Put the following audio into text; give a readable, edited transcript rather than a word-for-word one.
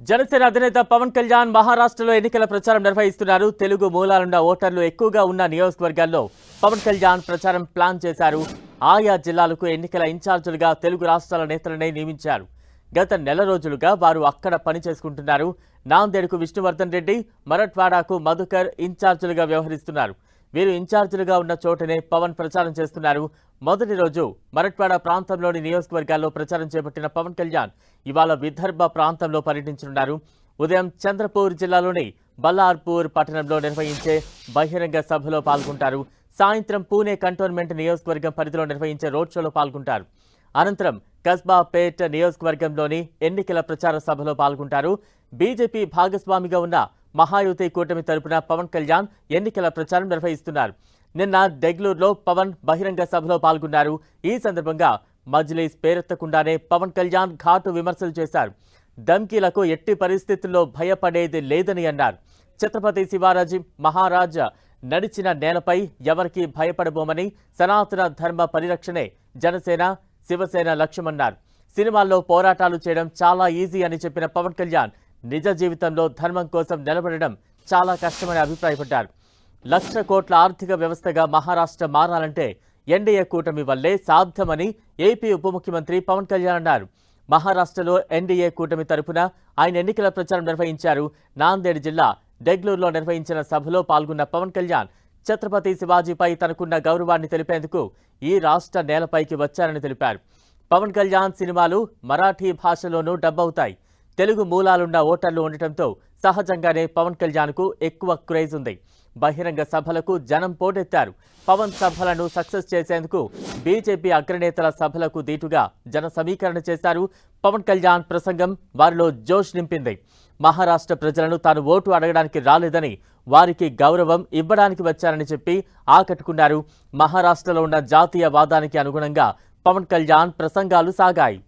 జనసేన అధినేత పవన్ కళ్యాణ్ మహారాష్ట్రలో ఎన్నికల ప్రచారం నిర్వహిస్తున్నారు. తెలుగు మూలాలున్న ఓటర్లు ఎక్కువగా ఉన్న నియోజకవర్గాల్లో పవన్ కళ్యాణ్ ప్రచారం ప్లాన్ చేశారు. ఆయా జిల్లాలకు ఎన్నికల ఇన్ఛార్జీలుగా తెలుగు రాష్ట్రాల నేతలనే నియమించారు. గత నెల రోజులుగా వారు అక్కడ పని చేసుకుంటున్నారు. నాందేడ్కు విష్ణువర్ధన్ రెడ్డి, మరట్వాడాకు మధుకర్ ఇన్ఛార్జీలుగా వ్యవహరిస్తున్నారు. వీరు ఇన్ఛార్జీలుగా ఉన్న చోటనే పవన్ ప్రచారం చేస్తున్నారు. మొదటి రోజు మరట్వాడ ప్రాంతంలోని నియోజకవర్గాల్లో ప్రచారం చేపట్టిన పవన్ కళ్యాణ్ ఇవాళ విదర్భ ప్రాంతంలో పర్యటించనున్నారు. ఉదయం చంద్రపూర్ జిల్లాలోని బల్లార్పూర్ పట్టణంలో నిర్వహించే బహిరంగ సభలో పాల్గొంటారు. సాయంత్రం పూణే కంటోన్మెంట్ నియోజకవర్గం పరిధిలో నిర్వహించే రోడ్ షోలో పాల్గొంటారు. అనంతరం కస్బాపేట్ నియోజకవర్గంలోని ఎన్నికల ప్రచార సభలో పాల్గొంటారు. బీజేపీ భాగస్వామిగా ఉన్న మహాయుతి కూటమి తరపున పవన్ కళ్యాణ్ ఎన్నికల ప్రచారం నిర్వహిస్తున్నారు. నిన్న దెగ్లూరులో పవన్ బహిరంగ సభలో పాల్గొన్నారు. ఈ సందర్భంగా మజ్లిస్ పేరెత్తకుండానే పవన్ కళ్యాణ్ ఘాటు విమర్శలు చేశారు. ధమ్కీలకు ఎట్టి పరిస్థితుల్లో భయపడేది లేదని అన్నారు. ఛత్రపతి శివాజీ మహారాజ్ నడిచిన నేలపై ఎవరికీ భయపడబోమని, సనాతన ధర్మ పరిరక్షణే జనసేన శివసేన లక్ష్యమన్నారు. సినిమాల్లో పోరాటాలు చేయడం చాలా ఈజీ అని చెప్పిన పవన్ కళ్యాణ్ నిజ జీవితంలో ధర్మం కోసం నిలబడడం చాలా కష్టమని అభిప్రాయపడ్డారు. 1,00,000 కోట్ల ఆర్థిక వ్యవస్థగా మహారాష్ట్ర మారాలంటే ఎన్డీఏ కూటమి వల్లే సాధ్యమని ఏపీ ఉప ముఖ్యమంత్రి పవన్ కళ్యాణ్ అన్నారు. మహారాష్ట్రలో ఎన్డీఏ కూటమి తరపున ఆయన ఎన్నికల ప్రచారం నిర్వహించారు. నాందేడ్ జిల్లా దెగ్లూరులో నిర్వహించిన సభలో పాల్గొన్న పవన్ కళ్యాణ్ ఛత్రపతి శివాజీపై తనకున్న గౌరవాన్ని తెలిపేందుకు ఈ రాష్ట్ర నేలపైకి వచ్చారని తెలిపారు. పవన్ కళ్యాణ్ సినిమాలు మరాఠీ భాషలోనూ డబ్ అవుతాయి. తెలుగు మూలాలున్న ఓటర్లు ఉండటంతో సహజంగానే పవన్ కళ్యాణ్కు ఎక్కువ క్రేజ్ ఉంది. బహిరంగ సభలకు జనం పోటెత్తారు. పవన్ సభలను సక్సెస్ చేసేందుకు బీజేపీ అగ్రనేతల సభలకు దీటుగా జన సమీకరణ చేశారు. పవన్ కళ్యాణ్ ప్రసంగం వారిలో జోష్ నింపింది. మహారాష్ట్ర ప్రజలను తాను ఓటు అడగడానికి రాలేదని, వారికి గౌరవం ఇవ్వడానికి వచ్చారని చెప్పి ఆకట్టుకున్నారు. మహారాష్ట్రలో ఉన్న జాతీయవాదానికి అనుగుణంగా పవన్ కళ్యాణ్ ప్రసంగాలు సాగాయి.